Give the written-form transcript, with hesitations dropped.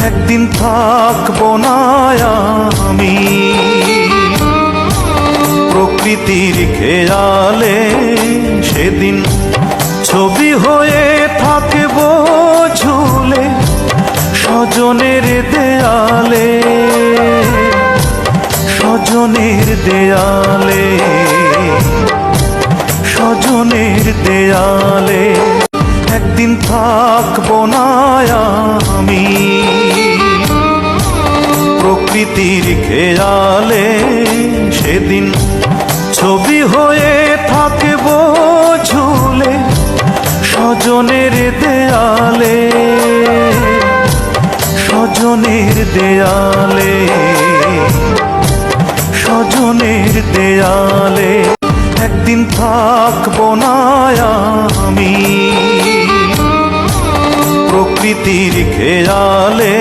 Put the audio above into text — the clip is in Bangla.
একদিন থাকবো না আমি প্রকৃতির খেয়ালে, সেদিন ছবি হয়ে থাকবো ঝুলে স্বজনের দেয়ালে, স্বজনের দেয়ালে, স্বজনের দেয়ালে। একদিন থাকবো না আমি প্রকৃতির খেয়ালে, সেদিন ছবি হয়ে থাকবো ঝুলে স্বজনের দেয়ালে, স্বজনের দেয়ালে, স্বজনের দেয়ালে। একদিন থাকবো না আমি প্রকৃতির খেয়ালে।